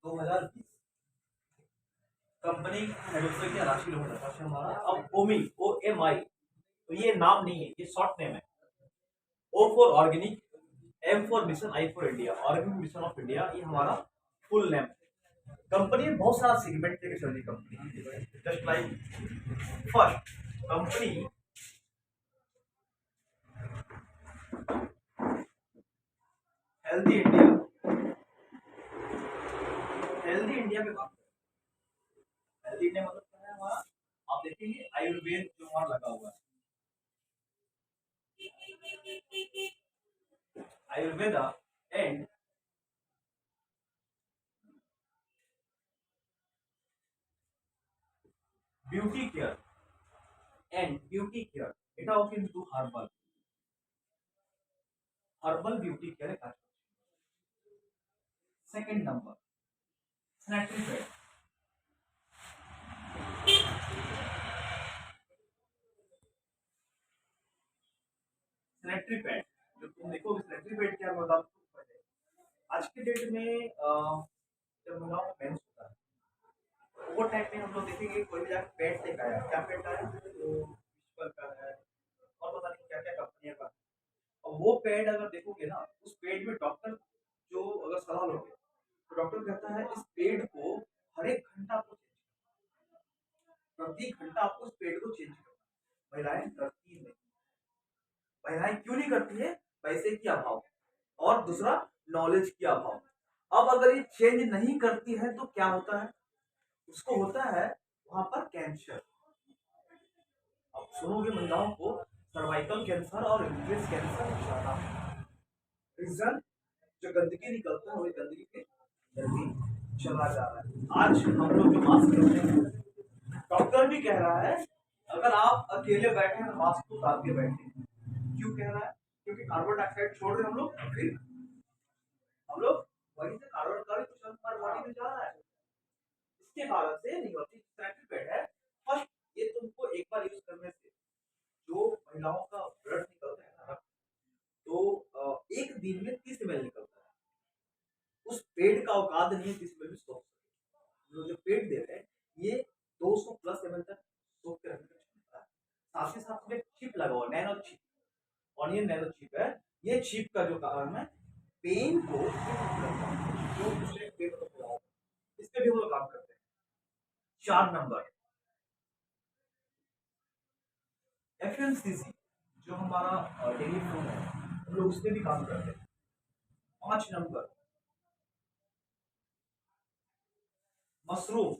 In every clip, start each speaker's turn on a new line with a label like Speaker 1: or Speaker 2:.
Speaker 1: 2020 company head office की राशि load था हमारा। अब ओमी OMI, तो ये नाम नहीं है, ये शॉर्ट नेम है। O for organic, M for mission, I for India, organic mission of India, ये हमारा फुल नेम। कंपनी में बहुत सारा सेगमेंट लेके चल रही company, just like first company healthy India, healthy India पे काम। हेल्दी इंडिया मतलब क्या है हमारा, आप देखेंगे आयुर्वेद जो हमारा लगा हुआ है, Ayurveda and beauty care and beauty care, এটা होके into herbal, herbal beauty care का। Second number sanitary pad, sanitary pad जो तुम देखो सैनिटरी पैड क्या होता है आज के डेट में। जब महिलाओं का मेंस होता है वो टाइम में हम लोग देखेंगे कोई भी जाकर पैड लेकर आया, क्या पैड आया, तो विश्वल का है और पता नहीं क्या क्या कंपनियां का। और वो पैड अगर देखोगे ना, उस पैड में डॉक्टर जो अगर सलाह लोगे तो डॉक्टर कहता है इस पेड़ को हर एक घंटा आपको प्रति घंटा आपको उस पेड़ को चेंज करना। महिलाएं करती नहीं, महिलाएं क्यों नहीं करती है, पैसे की अभाव और दूसरा नॉलेज की अभाव। अब अगर ये चेंज नहीं करती है तो क्या होता है, उसको होता है वहां पर कैंसर। अब सुनोगे महिलाओं को सर्वाइकल कैंसर और यूट्रस कैंसर ज्यादा रीजन, जो गंदगी निकलता है वही गंदगी के जल्दी चला जा रहा है। आज हम लोग जो मास्क करते हैं, डॉक्टर भी कह रहा है अगर आप अकेले बैठे हैं तो मास्क को उतार के बैठे। क्यों कह रहा है, क्योंकि कार्बन डाइऑक्साइड छोड़ रहे हम लोग, फिर हम लोग वहीं से कार्बन का भी कुछ हमारे बॉडी में जा रहा है, इसके कारण से नहीं होती। सर्टिफिकेट है फर्स्ट, ये तुमको एक बार यूज करने से जो महिलाओं का ब्लड निकलता है ना, तो एक दिन में 30 ml निकलता है। उस पेड़ का औकात नहीं है 30 ml में सोख सके। जो पेड़ दे रहे हैं ये 200+ ml तक सोख के रखने का क्षमता है। साथ ही साथ में चिप लगा हुआ, nano chip, onion nano chip है। ये चिप का जो कारण है पेन को जो दूसरे पेड़ को फैलाओ, इस पे भी हम लोग काम करते हैं। 4 नंबर FMCG जो हमारा डेली फूड है, हम लोग उस पे भी काम करते हैं। 5 number mushroom.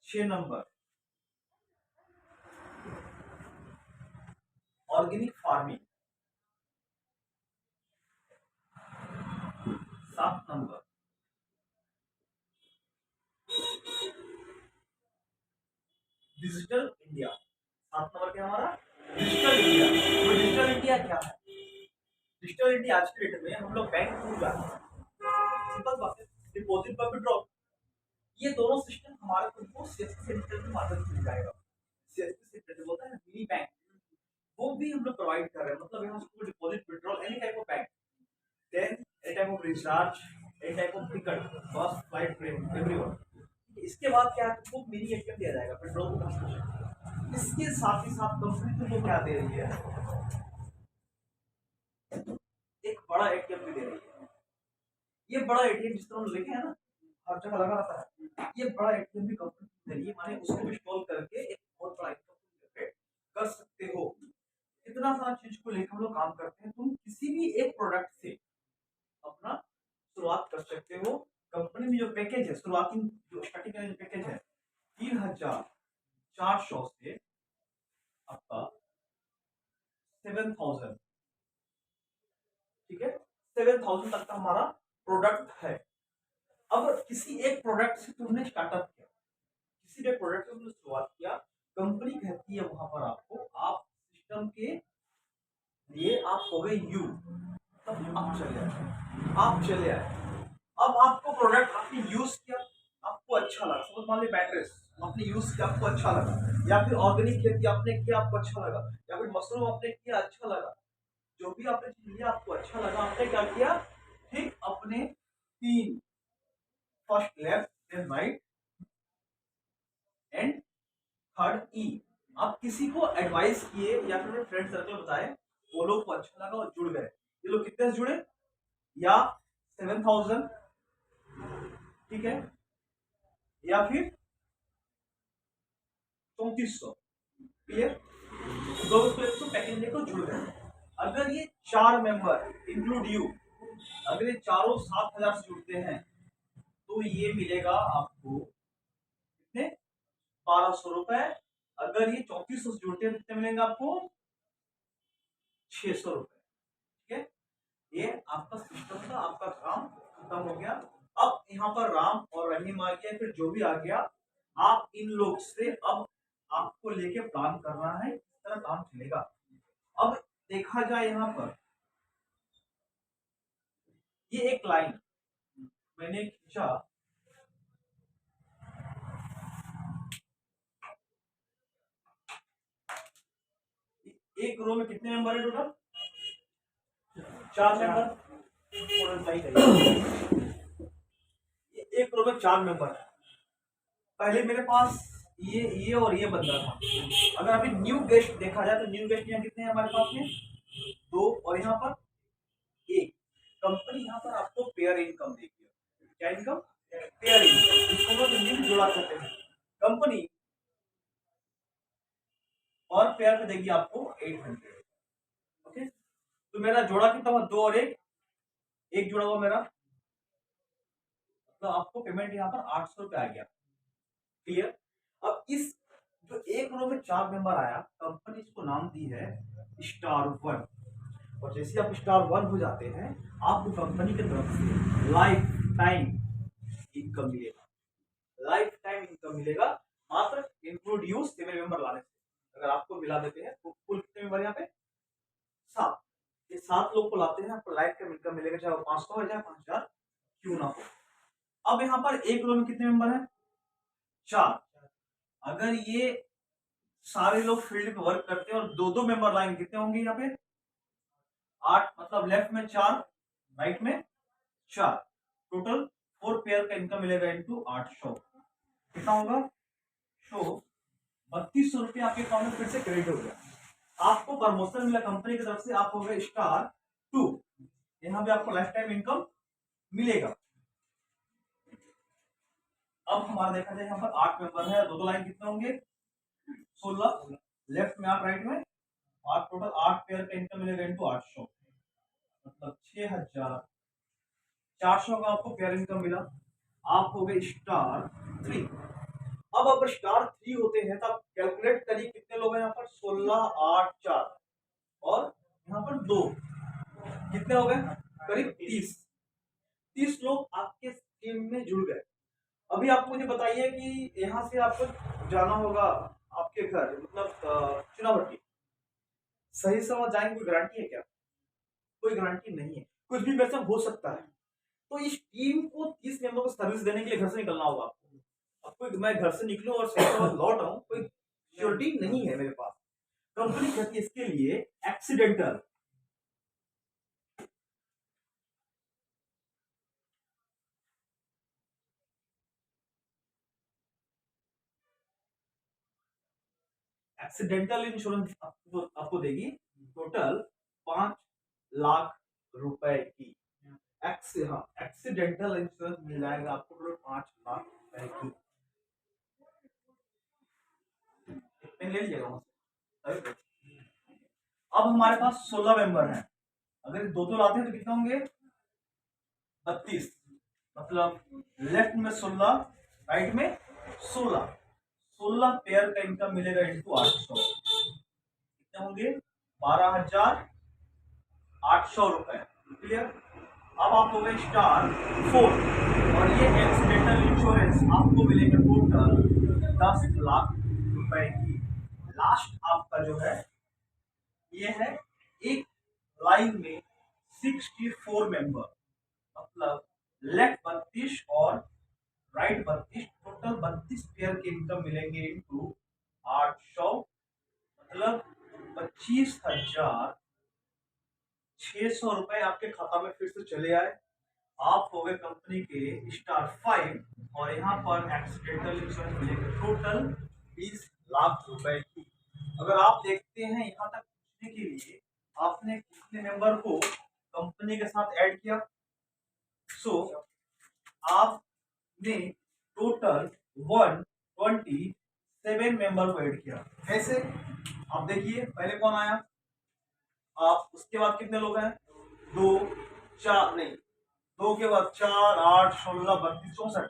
Speaker 1: 6 number organic farming. 7 number digital India. 7 number क्या हमारा, डिजिटल इंडिया। तो डिजिटल इंडिया क्या है, डिजिटल इंडिया आज के डेट में हम लोग बैंक थ्रू जाते हैं, सिंपल बात है, डिपॉजिट पर विड्रॉ, ये दोनों सिस्टम हमारे खुद को सीएससी सेंटर के माध्यम से मिल जाएगा। सीएससी सेंटर जो होता है मिनी बैंक, वो भी हम लोग प्रोवाइड कर रहे हैं। मतलब यहाँ से deposit withdrawal any type of bank, then any type of recharge, any type of ticket, bus flight train everyone. इसके बाद क्या है, तुमको मिनी एटीएम दिया जाएगा पेट्रोल। इसके साथ ही साथ कंपनी तुमको क्या दे रही है, एक बड़ा एटीएम भी दे रही है। ये बड़ा एटीएम जिस तरह लिखे है ना, हर जगह लगा रहता है, ये बड़ा एटीएम भी कंपनी दे रही है, माने उसको भी इंस्टॉल करके एक बहुत बड़ा इनकम जनरेट कर सकते हो। इतना सारा चीज को लेकर हम लोग काम करते हैं। तुम किसी भी एक प्रोडक्ट से अपना शुरुआत कर सकते हो। कंपनी में जो पैकेज है, शुरुआती जो स्टार्टिंग का पैकेज है 3,400 से आपका 7,000, ठीक है, 7,000 तक का हमारा प्रोडक्ट है। अब किसी एक प्रोडक्ट से तुमने स्टार्टअप किया, किसी भी प्रोडक्ट से तुमने शुरुआत किया, कंपनी कहती है वहां पर आपको, आप सिस्टम के लिए आप हो गए यू, तब आप चले आए, आप चले आए। अब आपको प्रोडक्ट आपने यूज किया, आपको अच्छा लगा, सपोज मान लीजिए मैट्रेस आपने यूज किया, आपको अच्छा लगा, या फिर ऑर्गेनिक खेती आपने किया, आपको अच्छा लगा, या फिर मशरूम आपने किया, अच्छा लगा, जो भी आपने चीज लिया आपको अच्छा लगा, आपने क्या किया, ठीक अपने 3 first left then right and third E. आप किसी को एडवाइस किए या फिर अपने फ्रेंड सर्कल बताए, वो लोग को अच्छा लगा और जुड़ गए। ये लोग कितने से जुड़े, या 7,000, ठीक है, या फिर 3400, क्लियर, दो पैकेज लेकर जुड़ गए। अगर ये चार मेंबर इंक्लूड यू, अगर ये चारों 7,000 से जुड़ते हैं तो ये मिलेगा आपको कितने, 1,200 रुपए। अगर ये 3400 से जुड़ते हैं तो कितने मिलेंगे आपको, 600 रुपए। ठीक है, ये आपका सिस्टम था, आपका काम खत्म हो गया। अब यहाँ पर राम और रहीम आ गया, फिर जो भी आ गया, आप इन लोग से अब आपको लेके प्लान करना है किस तरह काम चलेगा। अब देखा जाए यहाँ पर ये एक लाइन मैंने खींचा, एक रो में कितने मेंबर है टोटल, 4 मेंबर। एक रो में 4 मेंबर है। पहले मेरे पास ये और ये बंदा था। अगर अभी न्यू गेस्ट देखा जाए तो न्यू गेस्ट यहाँ कितने हैं हमारे पास में, 2, और यहाँ पर 1। कंपनी यहाँ पर आपको पेयर इनकम देगी। क्या इनकम, पेयर इनकम, इसको लोग हिंदी में जोड़ा करते हैं। कंपनी और पेयर पे देगी आपको 800। ओके, तो मेरा जोड़ा कितना हुआ, 2 और 1, 1 जोड़ा हुआ मेरा, तो आपको पेमेंट यहाँ पर 800 रुपये आ गया। क्लियर। अब इस जो एक रो में 4 मेंबर आया, कंपनी इसको नाम दी है स्टार 1। और जैसे आप स्टार 1 हो जाते हैं, आपको कंपनी की तरफ से लाइफ टाइम इनकम मिलेगा। लाइफ टाइम इनकम मिलेगा, मात्र इंक्लूड यू 7 मेंबर लाने से। अगर आपको मिला देते हैं तो कुल कितने मेंबर यहाँ पे, 7। ये 7 लोग को लाते हैं, आपको लाइफ टाइम इनकम मिलेगा, चाहे वो 500 हो चाहे 5,000 क्यों ना हो। अब यहाँ पर एक रो में कितने मेंबर है, 4। अगर ये सारे लोग फील्ड पे वर्क करते हैं और 2-2 मेंबर लाएंगे, कितने होंगे यहाँ पे, 8। मतलब लेफ्ट में 4, राइट में 4, टोटल 4 पेयर का इनकम मिलेगा इंटू 800। कितना होगा, तो 3,200 रुपये आपके अकाउंट में फिर से क्रेडिट हो गया। आपको प्रमोशन मिला कंपनी की तरफ से, आप हो गए स्टार 2। यहाँ पे आपको लाइफ टाइम इनकम मिलेगा। अब हमारा देखा जाए यहाँ पर 8 मेंबर है, 2-2 लाइन कितने होंगे, 16, लेफ्ट में 8 राइट में 8, टोटल 8 पेयर का इनकम मिलेगा इंटू 800, मतलब 6,400 का आपको पेयर इनकम मिला। आप हो गए स्टार 3। अब अगर स्टार 3 होते हैं तो आप कैलकुलेट करिए कितने लोग हैं यहाँ पर, 16, 8, 4 और यहाँ पर 2, कितने हो गए, करीब 30 लोग आपके टीम में जुड़ गए। अभी आप मुझे बताइए कि यहाँ से आपको जाना होगा आपके घर, मतलब चुनावटी, सही समय जाएंगे, कोई गारंटी है क्या, कोई गारंटी नहीं है, कुछ भी वैसा हो सकता है। तो इस टीम को 30 मेंबर को सर्विस देने के लिए घर से निकलना होगा आपको। अब कोई मैं घर से निकलूं और सही समय लौट आऊं, कोई श्योरिटी नहीं है मेरे पास। कंपनी कहती है इसके लिए एक्सीडेंटल, एक्सीडेंटल इंश्योरेंस आपको देगी टोटल 5 लाख रुपए की। एक्सीडेंटल इंश्योरेंस मिल जाएगा आपको टोटल 5 लाख रुपए की। ले लीजिएगा वहां से। अब हमारे पास 16 मेंबर हैं, अगर 2-2 लाते हैं तो कितने होंगे, 32। मतलब लेफ्ट में 16, राइट में 16, 16 पेयर का इनकम मिलेगा इंटू 800, कितने होंगे, 12,800 रुपए। क्लियर। अब आप हो गए स्टार 4 और ये एक्सीडेंटल इंश्योरेंस आपको मिलेगा टोटल 10 लाख रुपए की। लास्ट आपका जो है ये है, एक लाइन में 64 मेंबर, मतलब लेफ्ट 32 और राइट 32, टोटल 32 पेयर के इनकम मिलेंगे इंटू 800, मतलब 25,600 रुपए आपके खाता में फिर से चले आए। आप हो गए कंपनी के स्टार 5 और यहाँ पर एक्सीडेंटल इंश्योरेंस मिलेगा टोटल 20 लाख रुपए की। अगर आप देखते हैं यहाँ तक पूछने के लिए आपने कितने मेंबर को कंपनी के साथ ऐड किया। सो आपने टोटल 127 मेंबर को ऐड किया। कैसे? आप देखिए पहले कौन आया, आप, उसके बाद कितने लोग हैं, 2 4 नहीं, 2 के बाद 4 8 16 32 64।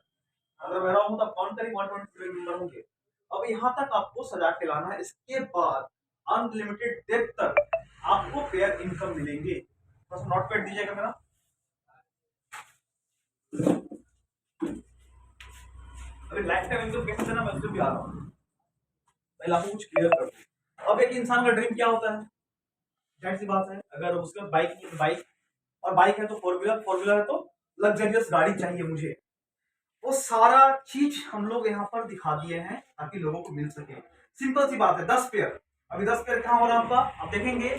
Speaker 1: अगर मैं रहूं तब काउंट करें 127 मेंबर होंगे। अब यहाँ तक आपको सजा के लाना है। इसके बाद अनलिमिटेड डेट तक आपको पेयर इनकम मिलेंगे। बस नोट पैड दीजिएगा मेरा। अभी लाइफ टाइम इनकम कैसे देना मैं उसको भी आ रहा हूँ, पहले आपको कुछ क्लियर कर दूं। अब एक इंसान का ड्रीम क्या होता है, जाहिर सी बात है, अगर उसका बाइक नहीं, बाइक और बाइक है तो फोर व्हीलर, फोर व्हीलर है तो लग्जरियस गाड़ी चाहिए मुझे। वो सारा चीज हम लोग यहाँ पर दिखा दिए हैं ताकि लोगों को मिल सके। सिंपल सी बात है, 10 पेयर। अभी 10 पेयर कहाँ हो रहा है आपका, आप देखेंगे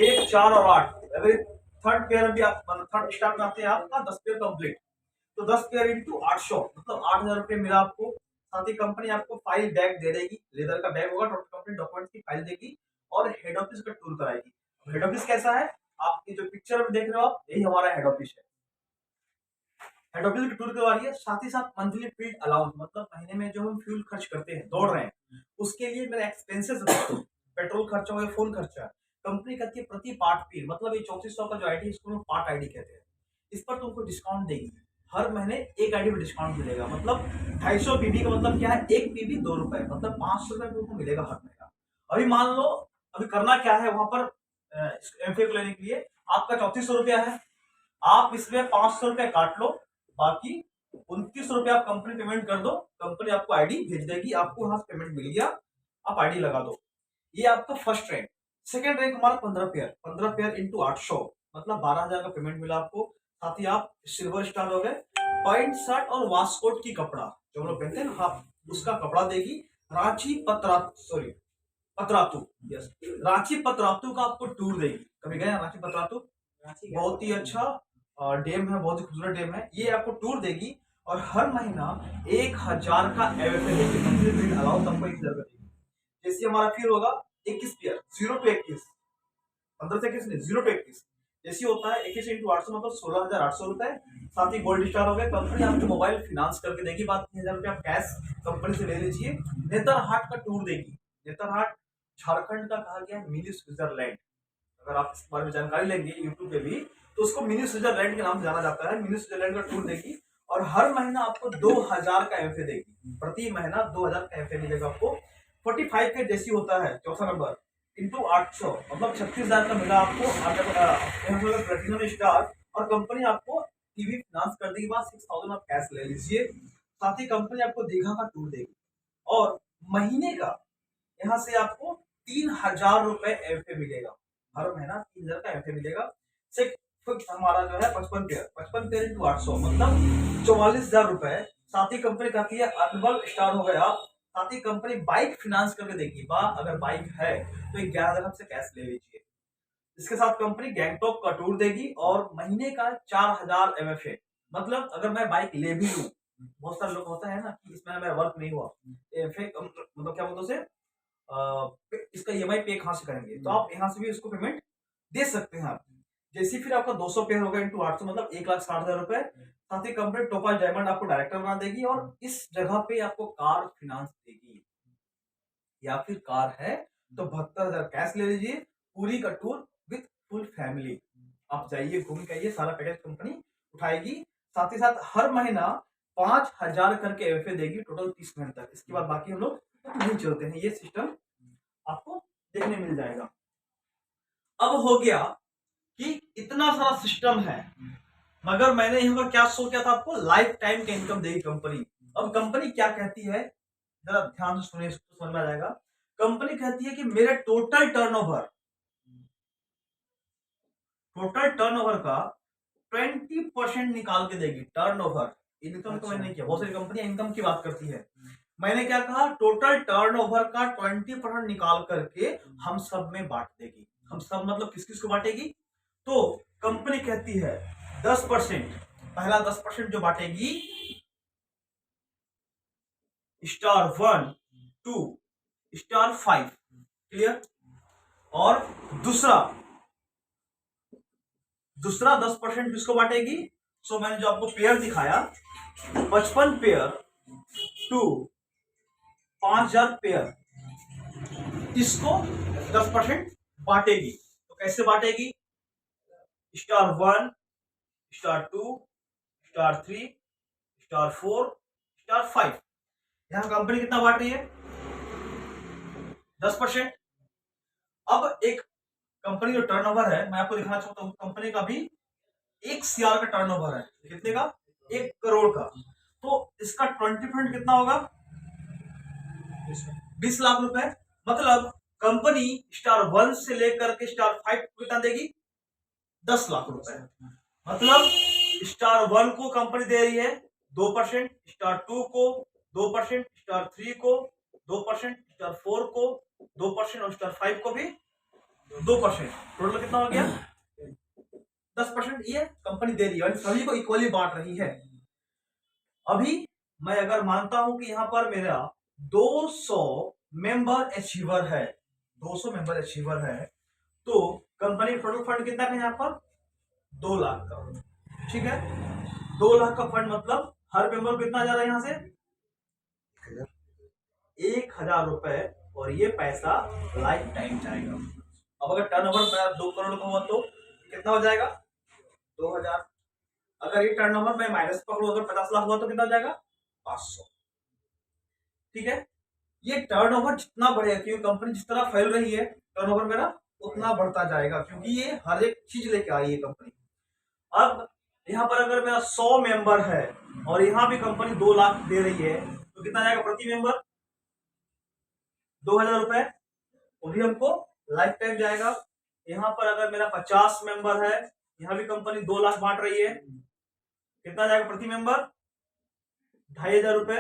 Speaker 1: 1 4 और 8। अगर थर्ड पेयर भी आप थर्ड स्टार्ट करते हैं आपका 10 पेयर कंप्लीट, तो 10 पेयर इंटू 800 मतलब 8,000 रुपये मिला आपको। साथ ही कंपनी आपको फाइल बैग दे देगी, लेदर का बैग होगा, टोटल कंपनी डॉक्यूमेंट की फाइल देगी और हेड ऑफिस का टूर कराएगी। हेड ऑफिस कैसा है, आपकी जो पिक्चर में देख रहे हो आप, यही हमारा हेड ऑफिस है। हेड ऑफिस की टूर करवा रही है, साथ ही साथ मंथली फील्ड अलाउंस मतलब महीने में जो हम फ्यूल खर्च करते हैं, दौड़ रहे हैं, उसके लिए मेरा एक्सपेंसेस पेट्रोल खर्चा हो या फोन खर्चा, कंपनी कहती है प्रति पार्ट फी मतलब ये 3400 का जो आईडी इसको पार्ट आईडी कहते हैं, इस पर तुमको डिस्काउंट देगी। हर महीने एक आईडी में डिस्काउंट मिलेगा, मतलब 250 पीबी का मतलब क्या है, एक पीबी 2 रुपए, मतलब 500 रुपए तुमको मिलेगा हर महीना। अभी मान लो, अभी करना क्या है, वहां पर एमफे को लेने के लिए आपका 3400 रुपया है, आप इसमें 500 रुपया काट लो, बाकी 29 रुपया आप कंपनी पेमेंट कर दो, कंपनी आपको आईडी भेज देगी, आपको वहां से पेमेंट मिल गया, आप आईडी लगा दो। ये आपका फर्स्ट रैंक। सेकंड रैंक हमारा 15 पेयर इंटू 800 मतलब 12,000 का पेमेंट मिला आपको। साथ ही आप सिल्वर स्टार हो गए। पॉइंट शर्ट और वास्कोट की कपड़ा जो हम लोग पहनते हैं ना, उसका कपड़ा देगी। रांची पतरातू, यस, रांची पतरातू का आपको टूर देगी। कभी गए रांची पतरातू? बहुत ही अच्छा डैम है, बहुत ही खूबसूरत डैम है, ये आपको टूर देगी। और हर महीना 1,000 का एवएफए देगी, अलाउ सबको 1,000 का देगी। जैसे हमारा फिर होगा 21 पेयर 0 टू 21, 15 से 21 नहीं, 0 टू 21 जैसी होता है। 21 इंटू 800 मतलब 16,800 रुपए। साथ ही गोल्ड स्टार हो गए, कंपनी आपको मोबाइल फिनांस करके देगी, बात 3,000 रुपये आप कैश कंपनी से ले लीजिए। नेतरहाट का टूर देगी। नेतरहाट झारखंड का कहा गया मिनी स्विट्जरलैंड, अगर आप इस बारे में जानकारी लेंगे यूट्यूब पे भी, तो उसको मिनी स्विट्जरलैंड के नाम से जाना जाता है। मिनी स्विट्जरलैंड का टूर देगी और हर महीना आपको 2,000 का एमफे देगी, प्रति महीना 2,000 का एमफे मिलेगा आपको। 45 के जैसी होता है, चौथा नंबर इंटू 800 मतलब 36,000 का मिला आपको प्लेटिनम स्टार, और कंपनी आपको टीवी फिनांस कर देगी, बाद 6,000 आप कैश ले लीजिए। साथ ही कंपनी आपको दीघा का टूर देगी और महीने का यहाँ से आपको 3,000 रुपए एफए मिलेगा, हर महीना 3,000 का एफए मिलेगा। फिक्स हमारा जो है 55 पेयर इंटू 800 मतलब 44,000 रुपए। साथ ही कंपनी कहती है अनबल स्टार हो गया, साथ ही कंपनी बाइक फिनांस करके देगी, अगर बाइक है तो 11,000 से कैश ले लीजिए। इसके साथ कंपनी गैंगटॉक का टूर देगी और महीने का 4,000 एमएफए, मतलब अगर मैं बाइक ले भी लूं, बहुत सारे लोग होता है ना कि इसमें मेरा वर्क नहीं हुआ, एमएफए मतलब क्या बोलते हैं इसका ईएमआई पे कहां से करेंगे, तो आप यहां से भी इसको पेमेंट दे सकते हैं आप। जैसे फिर आपका 200 पेयर होगा इंटू 800 मतलब 1,60,000 रुपए। साथ ही कंपनी टोपाज डायमंड आपको डायरेक्टर बना देगी और इस जगह पे आपको कार फिनांस देगी, या फिर कार है तो 72,000 कैश ले लीजिए, पूरी का टूर विथ फुल फैमिली, आप जाइए घूम के आइए, सारा पैकेज कंपनी उठाएगी। साथ ही साथ हर महीना 5,000 करके एफए देगी टोटल 30 महीने तक। इसके बाद बाकी हम लोग नहीं चलते हैं, ये सिस्टम आपको देखने मिल जाएगा। अब हो गया कि इतना सारा सिस्टम है, मगर मैंने यहाँ पर क्या शो किया था आपको, लाइफ टाइम का इनकम देगी कंपनी। अब कंपनी क्या कहती है, जरा ध्यान से सुनिए, समझ में आ जाएगा। कंपनी कहती है कि मेरे टोटल टर्नओवर का 20% निकाल के देगी। टर्नओवर इनकम तो मैंने नहीं किया, बहुत सारी कंपनियां इनकम की बात करती है, मैंने क्या कहा, टोटल टर्नओवर का 20% निकाल करके हम सब में बांट देगी। हम सब मतलब किस किस को बांटेगी, तो कंपनी कहती है 10% पहला 10% जो बांटेगी स्टार 1 2 स्टार 5, क्लियर। और दूसरा 10% किसको बांटेगी? सो मैंने जो आपको पेयर दिखाया 55 पेयर टू 5000 पेयर, इसको 10% बांटेगी। तो कैसे बांटेगी? Star 1 star 2 star 3 star 4 star 5। यहां कंपनी कितना बांट रही है? 10%। अब एक कंपनी जो टर्नओवर है, मैं आपको दिखाना चाहता हूं, कंपनी का भी 1 CR का टर्नओवर है। कितने का? 1 करोड़ का। तो इसका 20% कितना होगा? 20 लाख रुपए। मतलब कंपनी स्टार 1 से लेकर के स्टार 5 को कितना देगी? 10 लाख रुपए। मतलब स्टार 1 को कंपनी दे रही है 2%, स्टार 2 को 2%, स्टार 3 को 2%, स्टार 4 को 2% और स्टार 5 को भी 2%। टोटल कितना हो गया? 10% ये कंपनी दे रही है, सभी को इक्वली बांट रही है। अभी मैं अगर मानता हूं कि यहां पर मेरा 200 मेंबर अचीवर है, 200 मेंबर अचीवर है, तो कंपनी टोटल फंड कितना है यहां पर? 2 लाख का। ठीक है, 2 लाख का फंड मतलब हर मेंबर को कितना जा रहा है यहां से? 1000 रुपए। और ये पैसा लाइफ टाइम जाएगा। अब अगर टर्नओवर 2 करोड़ का हुआ तो कितना हो जाएगा? 2000। अगर ये टर्नओवर में माइनस पकड़ो, अगर 50 लाख हुआ तो कितना हो जाएगा? 500। ठीक है, ये टर्नओवर जितना बढ़ेगा, क्योंकि कंपनी जिस तरह फैल रही है, टर्नओवर मेरा उतना बढ़ता जाएगा, क्योंकि ये हर एक चीज लेके आ रही है कंपनी। अब यहाँ पर अगर मेरा 100 मेंबर है और यहाँ भी कंपनी 2 लाख दे रही है, तो कितना जाएगा प्रति मेंबर? 2000 रुपए। वो भी हमको लाइफ टाइम जाएगा। यहाँ पर अगर मेरा 50 मेंबर है, यहाँ भी कंपनी 2 लाख बांट रही है, कितना जाएगा प्रति मेंबर? 2500 रुपए।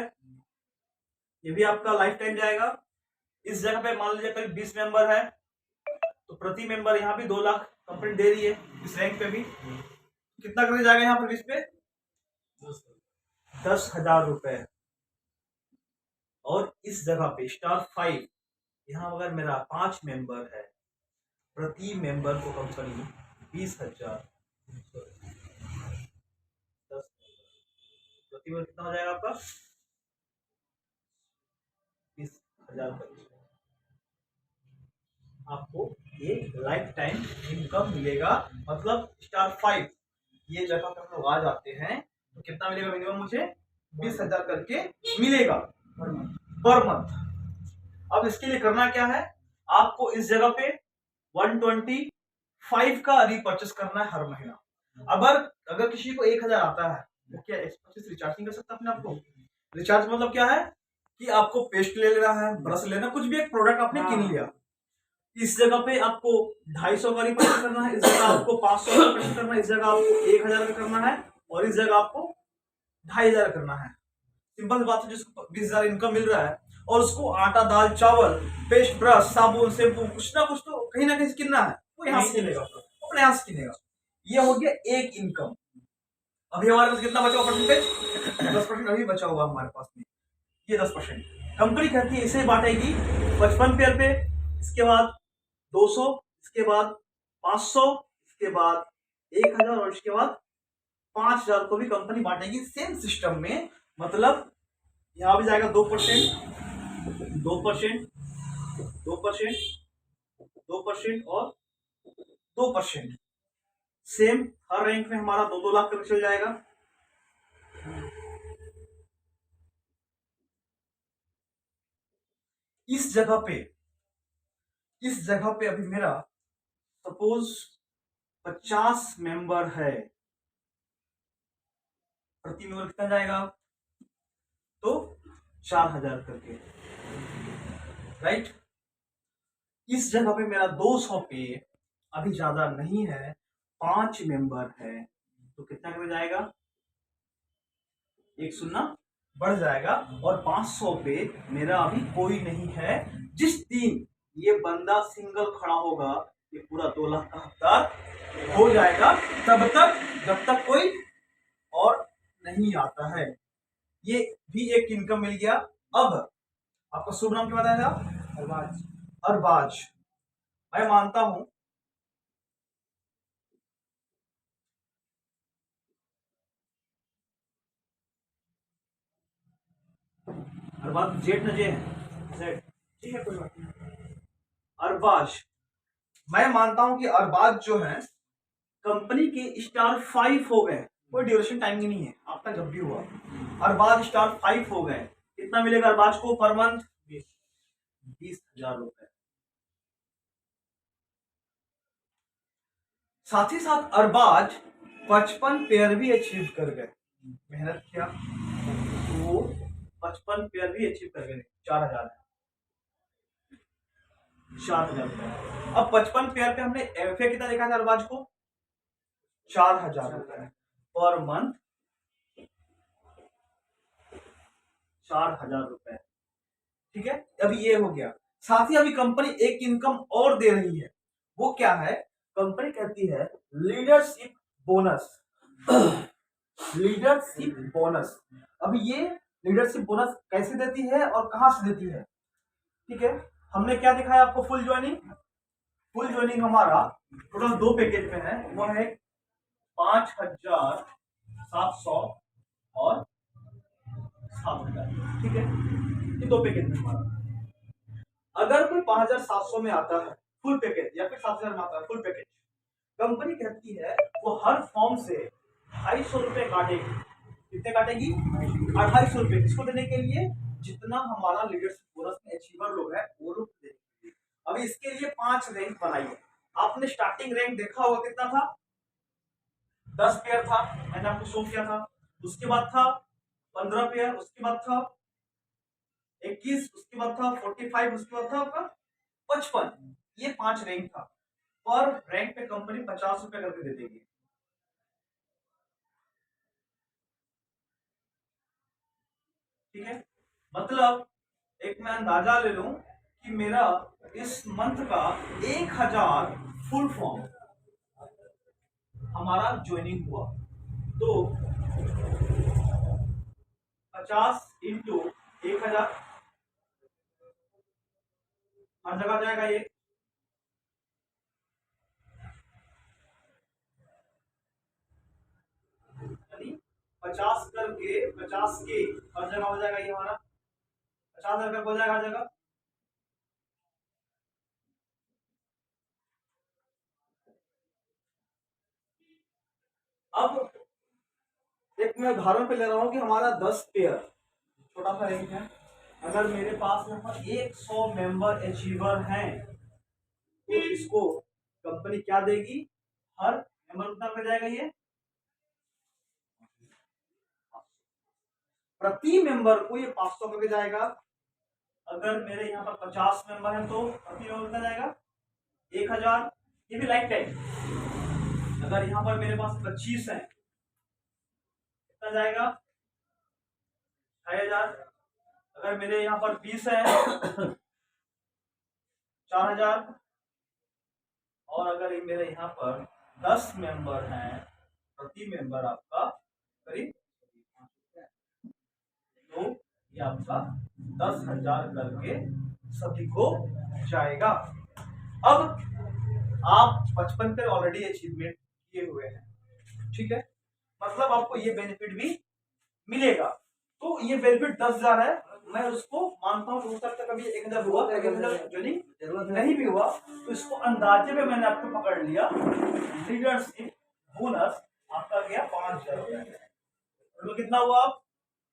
Speaker 1: ये भी आपका लाइफ टाइम जाएगा। इस जगह पे मान लीजिए करीब 20 मेंबर है, तो प्रति मेंबर यहाँ भी 2 लाख कंपनी दे रही है। इस रैंक पे भी कितना करने जाएगा यहाँ पर? 20 पे 10,000 रुपए। और इस जगह पे स्टार 5, यहाँ अगर मेरा 5 मेंबर है, प्रति मेंबर को कंपनी 20,000, 10 प्रति मेंबर कितना हो जाएगा आपका? 20,000 आपको ये लाइफ टाइम इनकम मिलेगा। मतलब स्टार 5 ये जगह पर हम लोग आ जाते हैं तो कितना मिलेगा मिनिमम? मुझे 20,000 करके मिलेगा पर मंथ। अब इसके लिए करना क्या है? आपको इस जगह पे 125 का रीपर्चेस करना है हर महीना। अगर किसी को 1000 आता है तो क्या 125 रिचार्ज नहीं कर सकता अपने आपको? रिचार्ज मतलब क्या है कि आपको पेस्ट ले लेना है, ब्रश लेना, कुछ भी एक प्रोडक्ट आपने किन लिया, इस जगह पे आपको 250 का रिपर्चेस करना है, इस जगह आपको 500 का रिपर्चेस करना है, इस जगह आपको 1000 का करना है और इस जगह आपको 2500 करना है। सिंपल बात है, जिसको 20,000 इनकम मिल रहा है और उसको आटा दाल चावल पेस्ट ब्रश साबुन शैम्पू कुछ ना कुछ तो कहीं ना कहीं किनना है, वो यहाँ से किनेगा, अपने यहाँ से किनेगा। ये हो गया एक इनकम। अभी हमारे पास कितना बचा हुआ परसेंटेज? 10% अभी बचा हुआ हमारे पास में, ये 10%। कंपनी कहती है इसे बांटेगी 55 पेयर पे, इसके बाद 200, इसके बाद 500, इसके बाद 1000 और इसके बाद 5000 को भी कंपनी बांटेगी सेम सिस्टम में। मतलब यहां भी जाएगा 2%, 2%, 2%, 2% और 2%। सेम हर रैंक में हमारा 2-2 लाख तक चल जाएगा। इस जगह पे अभी मेरा सपोज 50 मेंबर है, प्रति मेंबर कितना जाएगा? तो 4000 करके, राइट। इस जगह पे मेरा 200 पे अभी ज्यादा नहीं है, 5 मेंबर है, तो कितना कर जाएगा? 1 शून्य बढ़ जाएगा। और 500 पे मेरा अभी कोई नहीं है। जिस दिन ये बंदा सिंगल खड़ा होगा, ये पूरा 2 लाख का हकदार हो जाएगा। तब तक जब तक कोई और नहीं आता है। ये भी एक इनकम मिल गया। अब आपका शुभ नाम क्या बताया था? अरबाज। अरबाज, मैं मानता हूं अरबाज जेड न जे है, जेड, ठीक है, कोई बात नहीं। अरबाज, मैं मानता हूं कि अरबाज जो है कंपनी के स्टार 5 हो गए। कोई ड्यूरेशन टाइम की नहीं है, आपका जब भी हुआ अरबाज स्टार 5 हो गए। कितना मिलेगा अरबाज को पर मंथ? 20,000 रुपए। साथ ही साथ अरबाज 55 पेयर भी अचीव कर गए। मेहनत किया तो वो 55 पेयर भी अचीव कर गए। 4,000, 4,000 रुपए। अब 55 पेयर पे हमने एफए कितना देखा था अरबाज को? 4,000 रुपए पर मंथ, 4,000 रुपए, ठीक है। अभी ये हो गया। साथ ही अभी कंपनी एक इनकम और दे रही है, वो क्या है? कंपनी कहती है लीडरशिप बोनस। Leadership bonus. अभी ये लीडरशिप बोनस कैसे देती है और कहां से देती है? ठीक है, हमने क्या दिखाया आपको? Full joining. फुल ज्वाइनिंग हमारा टोटल 2 पैकेज में है, वो है 5,700 और 7,000, ठीक है। ये 2 पैकेज में हमारा, अगर कोई 5,700 में आता है फुल पैकेज या फिर 7,000 में आता है फुल पैकेज, कंपनी कहती है वो हर फॉर्म से 250 रुपए काटेगी। कितने काटेगी? 250 रुपए। किसको देने के लिए? जितना हमारा लीडरशिप बोनस में अचीवर लोग है वो लोग देने के लिए। अभी इसके लिए 5 रैंक बनाई है। आपने स्टार्टिंग रैंक देखा होगा, कितना था? 10 पेयर था, मैंने आपको शो किया था। उसके बाद था 15 पेयर, उसके बाद था 21, उसके बाद था 45, उसके बाद था आपका 55। ये 5 रैंक था। पर रैंक पे कंपनी 50 रुपए करके दे देगी, ठीक है। मतलब एक मैं अंदाजा ले लूं कि मेरा इस मंथ का 1,000 फुल फॉर्म हमारा ज्वाइनिंग हुआ, तो 50 इंटू 1,000 हर जगह जाएगा ये। यानी 50 करके 50 के हर जगह हो जाएगा ये हमारा 50,000 का हो जाएगा हर जगह। अब एक मैं उदाहरण पे ले रहा हूं कि हमारा 10 पेयर, छोटा सा रैंक है। अगर मेरे पास यहाँ पर 100 मेंबर अचीवर हैं तो इसको कंपनी क्या देगी? हर मेंबर कितना कर जाएगा ये? प्रति मेंबर को ये 500 करके जाएगा। अगर मेरे यहाँ पर 50 मेंबर हैं तो प्रति मेंबर कितना जाएगा? 1,000। ये भी लाइफ टाइम। अगर यहाँ पर मेरे पास 25 है कितना जाएगा? 6,000। अगर मेरे यहाँ पर 20 है 4,000। और अगर मेरे यहाँ पर 10 मेंबर हैं, प्रति मेंबर आपका करीब, तो ये आपका 10,000 करके सभी को जाएगा। अब आप 55 पे ऑलरेडी अचीवमेंट किए हुए हैं, ठीक है, मतलब आपको ये बेनिफिट भी मिलेगा। तो ये बेनिफिट 10,000 है। मैं उसको मानता हूँ, हो सकता है कभी 1,000 हुआ, 1,000 ज्वाइनिंग नहीं भी हुआ, तो इसको अंदाजे में मैंने आपको पकड़ लिया। लीडरशिप बोनस आपका गया 5,000 रुपए, तो कितना हुआ?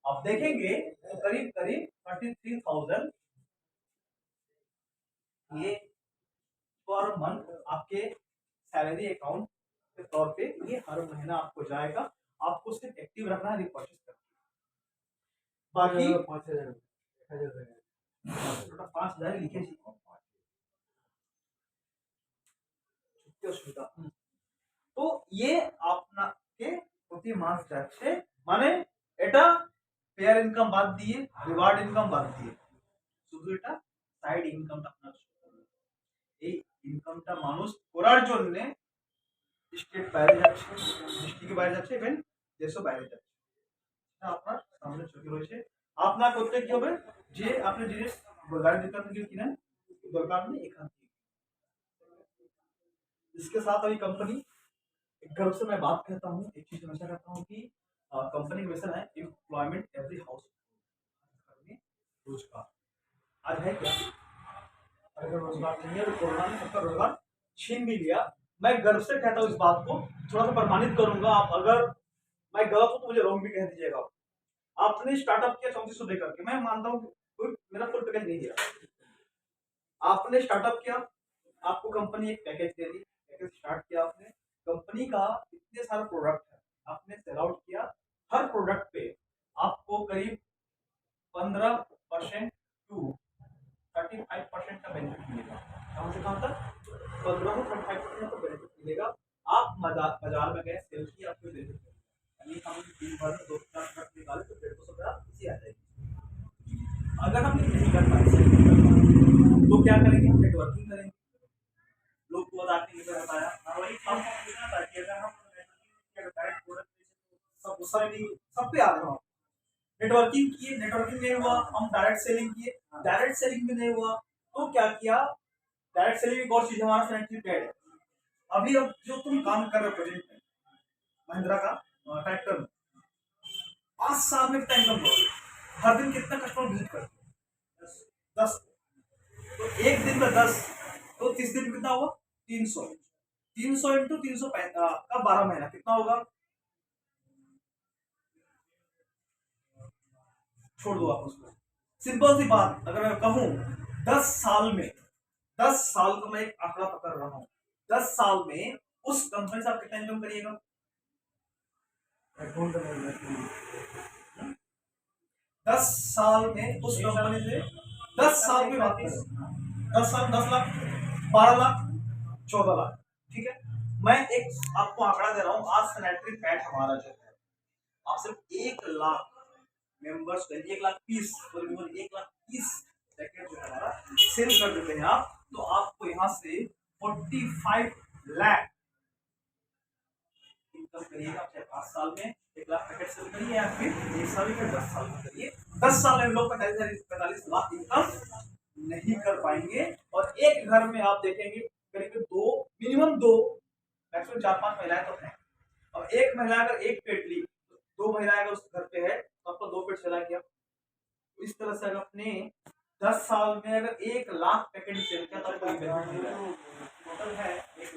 Speaker 1: आप देखेंगे तो करीब करीब 33,000 ये पर मंथ आपके सैलरी अकाउंट के तौर पे ये हर महीना आपको जाएगा। आपको सिर्फ एक्टिव रखना है, रिपर्चेस करना। बाकी 5,000 5,000 लिखे सुविधा। तो ये আপনাকে প্রতি মাস যাচ্ছে, মানে এটা পেয়ার ইনকাম বাদ দিয়ে, রিওয়ার্ড ইনকাম বাদ দিয়ে শুধু এটা সাইড ইনকামটা আপনার। এই ইনকামটা মানুষ করার জন্য স্টেট বাইরে যাচ্ছে, ডিস্ট্রিক্টের বাইরে যাচ্ছে, ইভেন দেড়শো বাইরে যাচ্ছে আপনার সামনে চোখে রয়েছে আপনার করতে কি হবে যে আপনি জিনিস গাড়ি দোকান থেকে কিনেন দরকার নেই এখান থেকে इसके साथ अभी कंपनी एक घर से मैं बात करता हूँ एक चीज हमेशा करता हूँ कि कंपनी का मिशन है एम्प्लॉयमेंट एवरी हाउस घर में रोजगार आज है क्या अगर रोजगार नहीं है तो कोरोना ने सबका रोजगार छीन भी लिया मैं गर्व से कहता हूँ इस बात को थोड़ा सा प्रमाणित करूंगा आप अगर मैं गलत हूँ तो मुझे रॉन्ग भी कह दीजिएगा आपने स्टार्टअप किया 3400 लेकर के मैं मानता हूँ कोई मेरा फुल पैकेज नहीं दिया आपने स्टार्टअप किया आपको कंपनी एक पैकेज दे दी पैकेज स्टार्ट किया आपने कंपनी का इतने सारे प्रोडक्ट है आपने सेल आउट किया हर प्रोडक्ट पे आपको करीब 15% टू 35% का बेनिफिट मिलेगा कहाँ से कहाँ तक 15 से 35% का बेनिफिट मिलेगा आप बाजार में गए सेल की आपको बेनिफिट मिलेगा हम दिन भर में 2-4 ट्रक निकाले तो 150 रुपया इसी आ जाएगी अगर हम नहीं कर पाए सेल नहीं कर पाए तो क्या करेंगे हम नेटवर्किंग करेंगे लोग को बताते हैं बताया और वही काम करना था कि अगर हम डायरेक्ट प्रोडक्ट सब सारी सब पे आ रहे हो नेटवर्किंग किए नेटवर्किंग नहीं हुआ हम डायरेक्ट सेलिंग किए डायरेक्ट सेलिंग भी नहीं हुआ तो क्या किया डायरेक्ट सेलिंग एक और चीज हमारा सैनिटरी पैड है अभी अब जो तुम काम कर रहे हो प्रोजेक्ट में महिंद्रा का ट्रैक्टर में 5 साल में कितना इनकम करोगे हर दिन कितना कस्टमर विजिट करते हो 10 तो एक दिन में 10 तो 30 दिन कितना होगा 300 इंटू 300 का 12 महीना कितना होगा छोड़ दो आप उसको सिंपल सी बात अगर मैं कहूं 10 साल को मैं एक आंकड़ा पकड़ रहा हूं 10 साल में उस कंपनी से आप कितना इनकम करिएगा 10 साल में उस कंपनी से 10 साल की बात करें 10 साल 10 लाख 12 लाख 14 लाख ठीक है मैं एक आपको आंकड़ा दे रहा हूं आज सैनिटरी पैड हमारा जो है आप सिर्फ 1 लाख मेंबर्स 1 लाख 30 1 लाख 30 पैकेट जो है हमारा सेल कर देते हैं आप तो आपको यहाँ से 45 लाख इनकम करिएगा चाहे 5 साल में 1 लाख पैकेट सेल करिए या फिर 1 साल में 10 साल में करिए 10 साल में लोग 45 लाख इनकम नहीं कर पाएंगे और एक घर में आप देखेंगे करीब 2 मिनिमम 2 मैक्सिमम 4-5 महिलाएं तो हैं और एक महिला अगर एक पेट ली तो 2 महिलाएं अगर उस घर पे है तो आपको 2 पेट चला गया इस तरह से अगर अपने 10 साल में अगर 1 लाख पैकेट सेल किया तो आपको टोटल है 1 लाख